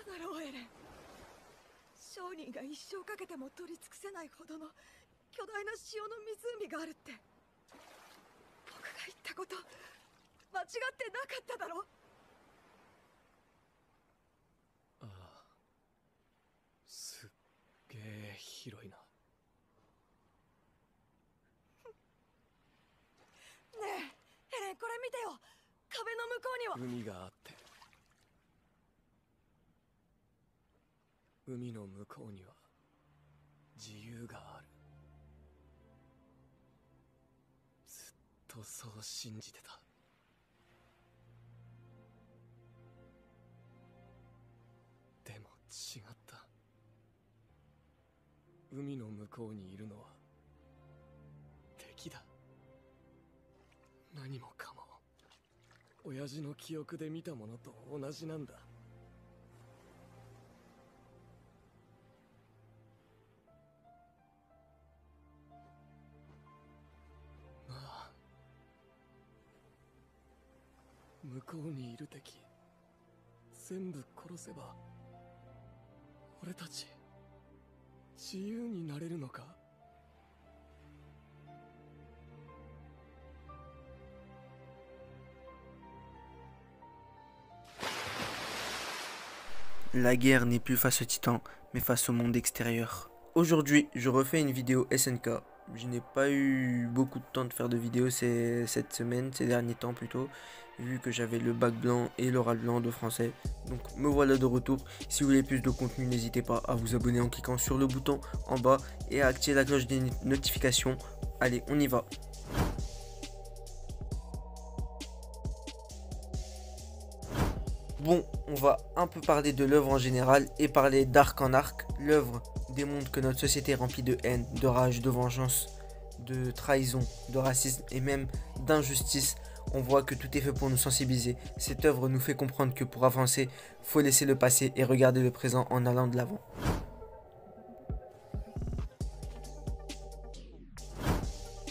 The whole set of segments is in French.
だろうエレン。商人が一生かけても取り尽くせないほどの巨大な塩の湖があるって。僕が言ったこと間違ってなかっただろ。ああ、すっげえ広いな。ねえエレン、これ見てよ。壁の向こうには海があって、海の向こうには自由がある。ずっとそう信じてた。でも違った。海の向こうにいるのは敵だ。何もかも親父の記憶で見たものと同じなんだ。まあ、向こうにいる敵全部殺せば俺たち自由になれるのか。La guerre n'est plus face aux titans, mais face au monde extérieur. Aujourd'hui, je refais une vidéo SNK. Je n'ai pas eu beaucoup de temps de faire de vidéos cette semaine, ces derniers temps plutôt, vu que j'avais le bac blanc et l'oral blanc de français. Donc me voilà de retour. Si vous voulez plus de contenu, n'hésitez pas à vous abonner en cliquant sur le bouton en bas et à activer la cloche des notifications. Allez, on y va. Bon, on va un peu parler de l'œuvre en général et parler d'arc en arc. L'œuvre démontre que notre société est remplie de haine, de rage, de vengeance, de trahison, de racisme et même d'injustice. On voit que tout est fait pour nous sensibiliser. Cette œuvre nous fait comprendre que pour avancer, faut laisser le passé et regarder le présent en allant de l'avant.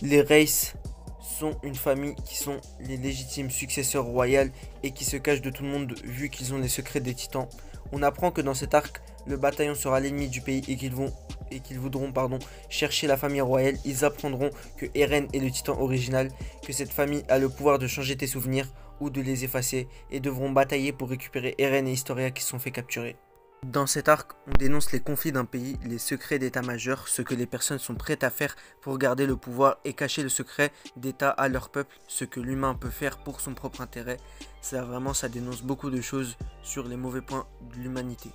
Les Wraiths sont une famille qui sont les légitimes successeurs royaux et qui se cachent de tout le monde vu qu'ils ont les secrets des titans. On apprend que dans cet arc, le bataillon sera l'ennemi du pays et qu'ils voudront chercher la famille royale. Ils apprendront que Eren est le titan original, que cette famille a le pouvoir de changer tes souvenirs ou de les effacer et devront batailler pour récupérer Eren et Historia qui se sont fait capturer. Dans cet arc, on dénonce les conflits d'un pays, les secrets d'état-major, ce que les personnes sont prêtes à faire pour garder le pouvoir et cacher le secret d'état à leur peuple, ce que l'humain peut faire pour son propre intérêt. Ça dénonce beaucoup de choses sur les mauvais points de l'humanité.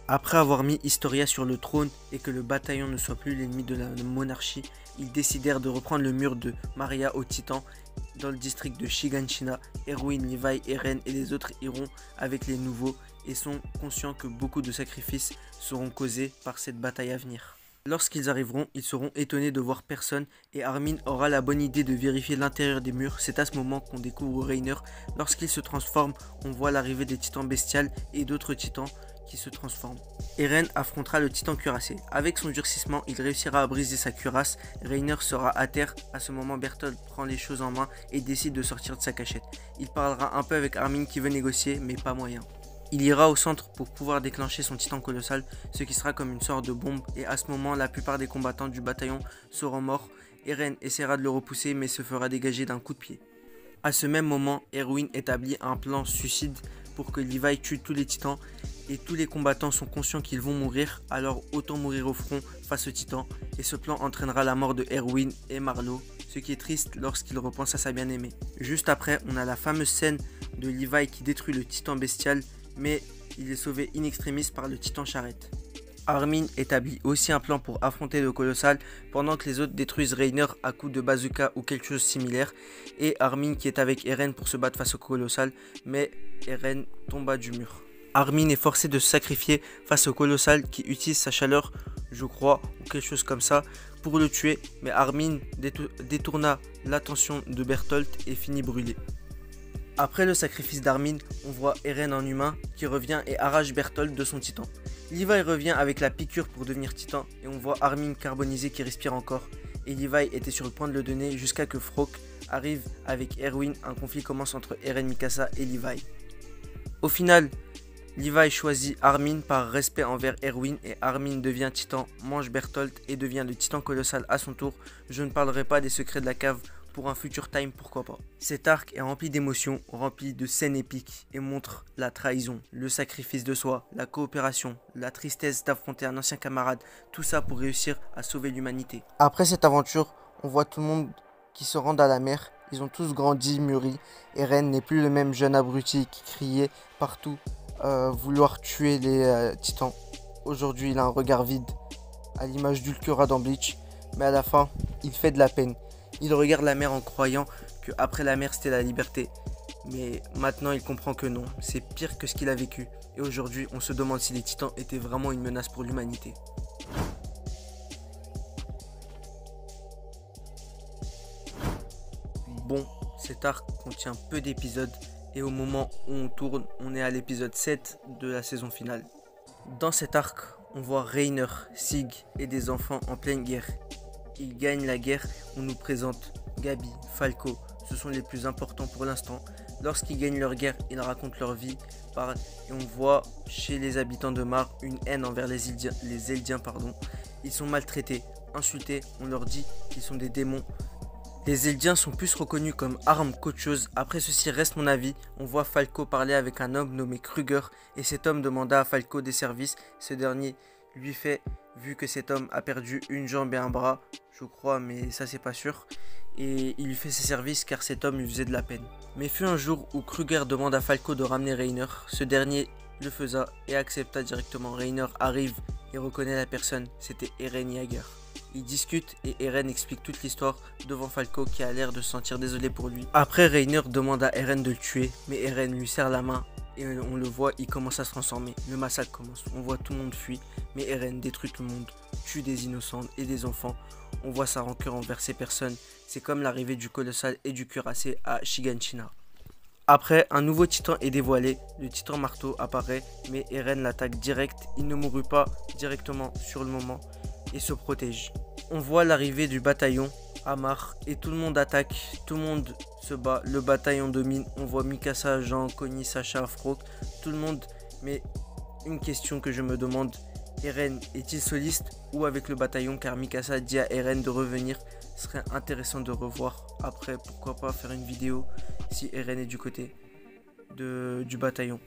Après avoir mis Historia sur le trône et que le bataillon ne soit plus l'ennemi de la monarchie, ils décidèrent de reprendre le mur de Maria aux titans dans le district de Shiganshina. Erwin, Levi, Eren et les autres iront avec les nouveaux et sont conscients que beaucoup de sacrifices seront causés par cette bataille à venir. Lorsqu'ils arriveront, ils seront étonnés de voir personne et Armin aura la bonne idée de vérifier l'intérieur des murs. C'est à ce moment qu'on découvre Reiner. Lorsqu'il se transforme, on voit l'arrivée des titans bestiales et d'autres titans qui se transforment. Eren affrontera le titan cuirassé. Avec son durcissement, il réussira à briser sa cuirasse. Reiner sera à terre. À ce moment, Bertolt prend les choses en main et décide de sortir de sa cachette. Il parlera un peu avec Armin qui veut négocier, mais pas moyen. Il ira au centre pour pouvoir déclencher son titan colossal, ce qui sera comme une sorte de bombe, et à ce moment, la plupart des combattants du bataillon seront morts. Eren essaiera de le repousser, mais se fera dégager d'un coup de pied. À ce même moment, Erwin établit un plan suicide pour que Levi tue tous les titans, et tous les combattants sont conscients qu'ils vont mourir, alors autant mourir au front face aux titans, et ce plan entraînera la mort de Erwin et Marlowe, ce qui est triste lorsqu'il repense à sa bien-aimée. Juste après, on a la fameuse scène de Levi qui détruit le titan bestial, mais il est sauvé in extremis par le titan charrette. Armin établit aussi un plan pour affronter le colossal pendant que les autres détruisent Reiner à coups de bazooka ou quelque chose de similaire, et Armin qui est avec Eren pour se battre face au colossal, mais Eren tomba du mur. Armin est forcé de se sacrifier face au colossal qui utilise sa chaleur, je crois, ou quelque chose comme ça, pour le tuer, mais Armin détourna l'attention de Bertolt et finit brûlé. Après le sacrifice d'Armin, on voit Eren en humain qui revient et arrache Bertolt de son titan. Levi revient avec la piqûre pour devenir titan et on voit Armin carbonisé qui respire encore. Et Levi était sur le point de le donner jusqu'à que Frog arrive avec Erwin. Un conflit commence entre Eren, Mikasa et Levi. Au final, Levi choisit Armin par respect envers Erwin et Armin devient titan, mange Bertholdt et devient le titan colossal à son tour. Je ne parlerai pas des secrets de la cave, pour un futur time, pourquoi pas. Cet arc est rempli d'émotions, rempli de scènes épiques et montre la trahison, le sacrifice de soi, la coopération, la tristesse d'affronter un ancien camarade, tout ça pour réussir à sauver l'humanité. Après cette aventure, on voit tout le monde qui se rend à la mer. Ils ont tous grandi, mûri. Eren n'est plus le même jeune abruti qui criait partout vouloir tuer les titans. Aujourd'hui, il a un regard vide, à l'image d'Ulquera dans Bleach, mais à la fin, il fait de la peine. Il regarde la mer en croyant que après la mer c'était la liberté. Mais maintenant il comprend que non, c'est pire que ce qu'il a vécu. Et aujourd'hui on se demande si les titans étaient vraiment une menace pour l'humanité. Bon, cet arc contient peu d'épisodes. Et au moment où on tourne, on est à l'épisode 7 de la saison finale. Dans cet arc, on voit Reiner, Sig et des enfants en pleine guerre. Ils gagnent la guerre, on nous présente Gabi, Falco, ce sont les plus importants pour l'instant. Lorsqu'ils gagnent leur guerre, ils racontent leur vie, et on voit chez les habitants de Mar une haine envers les Eldiens. Ils sont maltraités, insultés, on leur dit qu'ils sont des démons. Les Eldiens sont plus reconnus comme armes qu'autre chose. Après ceci reste mon avis, on voit Falco parler avec un homme nommé Kruger et cet homme demanda à Falco des services. Ce dernier lui fait, vu que cet homme a perdu une jambe et un bras, je crois, mais ça c'est pas sûr, et il lui fait ses services car cet homme lui faisait de la peine. Mais fut un jour où Kruger demande à Falco de ramener Reiner, ce dernier le faisa et accepta directement. Reiner arrive et reconnaît la personne, c'était Eren Yeager. Ils discutent et Eren explique toute l'histoire devant Falco qui a l'air de se sentir désolé pour lui. Après Reiner demande à Eren de le tuer, mais Eren lui serre la main. Et on le voit, il commence à se transformer. Le massacre commence. On voit tout le monde fuit. Mais Eren détruit tout le monde. Tue des innocents et des enfants. On voit sa rancœur envers ces personnes. C'est comme l'arrivée du colossal et du cuirassé à Shiganshina. Après, un nouveau titan est dévoilé. Le titan marteau apparaît. Mais Eren l'attaque direct. Il ne mourut pas directement sur le moment. Et se protège. On voit l'arrivée du bataillon à Mar. Et tout le monde attaque. Tout le monde se bat, le bataillon domine, on voit Mikasa, Jean, Connie, Sacha, Frog, tout le monde. Mais une question que je me demande, Eren est-il soliste ou avec le bataillon? Car Mikasa dit à Eren de revenir, ce serait intéressant de revoir. Après, pourquoi pas faire une vidéo si Eren est du côté du bataillon.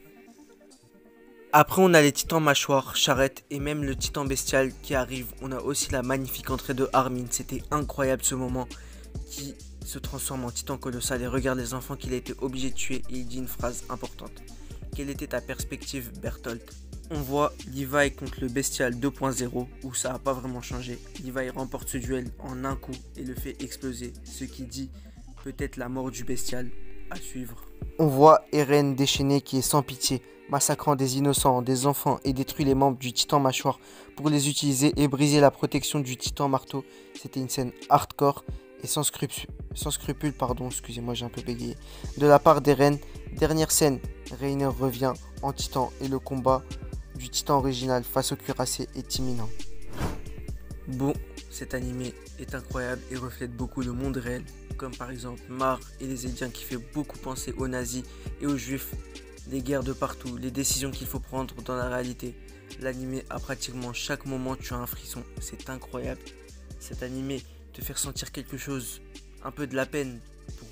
Après on a les titans mâchoires, charrettes et même le titan bestial qui arrive. On a aussi la magnifique entrée de Armin, c'était incroyable ce moment qui se transforme en titan colossal et regarde les enfants qu'il a été obligé de tuer et il dit une phrase importante. Quelle était ta perspective, Bertholdt? On voit Levi contre le bestial 2.0 où ça n'a pas vraiment changé. Levi remporte ce duel en un coup et le fait exploser, ce qui dit peut-être la mort du bestial à suivre. On voit Eren déchaîné qui est sans pitié, massacrant des innocents, des enfants et détruit les membres du titan mâchoire pour les utiliser et briser la protection du titan marteau. C'était une scène hardcore et sans scrupule, excusez-moi j'ai un peu bégayé, de la part d'Eren. Dernière scène, Reiner revient en titan et le combat du titan original face au cuirassé est imminent. Bon, cet animé est incroyable et reflète beaucoup le monde réel, comme par exemple Mar et les Eldiens qui fait beaucoup penser aux nazis et aux juifs, les guerres de partout, les décisions qu'il faut prendre dans la réalité. L'animé à pratiquement chaque moment tu as un frisson, c'est incroyable. Cet animé te fait ressentir quelque chose, un peu de la peine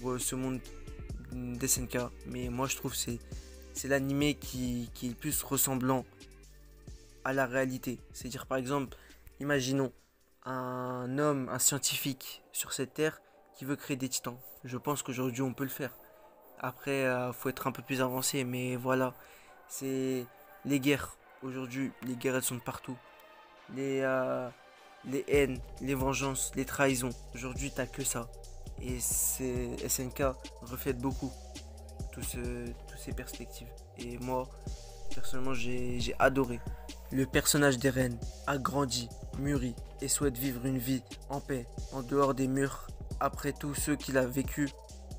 pour ce monde d'SNK, mais moi je trouve que c'est l'animé qui est le plus ressemblant à la réalité. C'est-à-dire par exemple, imaginons un homme, un scientifique sur cette terre qui veut créer des titans. Je pense qu'aujourd'hui on peut le faire. Après, faut être un peu plus avancé, mais voilà, c'est les guerres. Aujourd'hui, les guerres elles sont de partout. Les haines, les vengeances, les trahisons. Aujourd'hui, t'as que ça. Et SNK reflète beaucoup toutes ces perspectives. Et moi, personnellement, j'ai adoré. Le personnage d'Eren a grandi, mûri et souhaite vivre une vie en paix, en dehors des murs. Après tout ce qu'il a vécu,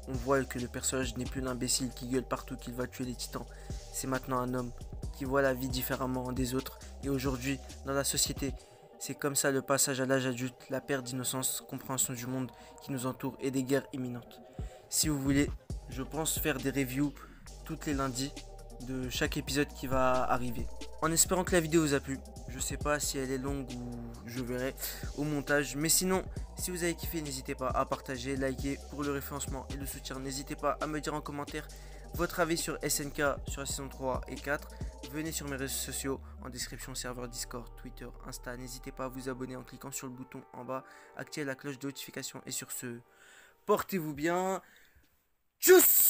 on voit que le personnage n'est plus l'imbécile qui gueule partout qu'il va tuer les titans. C'est maintenant un homme qui voit la vie différemment des autres. Et aujourd'hui, dans la société, C'est comme ça le passage à l'âge adulte, la perte d'innocence, compréhension du monde qui nous entoure et des guerres imminentes. Si vous voulez, je pense faire des reviews toutes les lundis de chaque épisode qui va arriver. En espérant que la vidéo vous a plu. Je sais pas si elle est longue ou je verrai au montage. Mais sinon, si vous avez kiffé, n'hésitez pas à partager, liker pour le référencement et le soutien. N'hésitez pas à me dire en commentaire votre avis sur SNK sur la saison 3 et 4. Venez sur mes réseaux sociaux en description, serveur Discord, Twitter, Insta. N'hésitez pas à vous abonner en cliquant sur le bouton en bas, activer la cloche de notification. Et sur ce, portez-vous bien. Tchuss!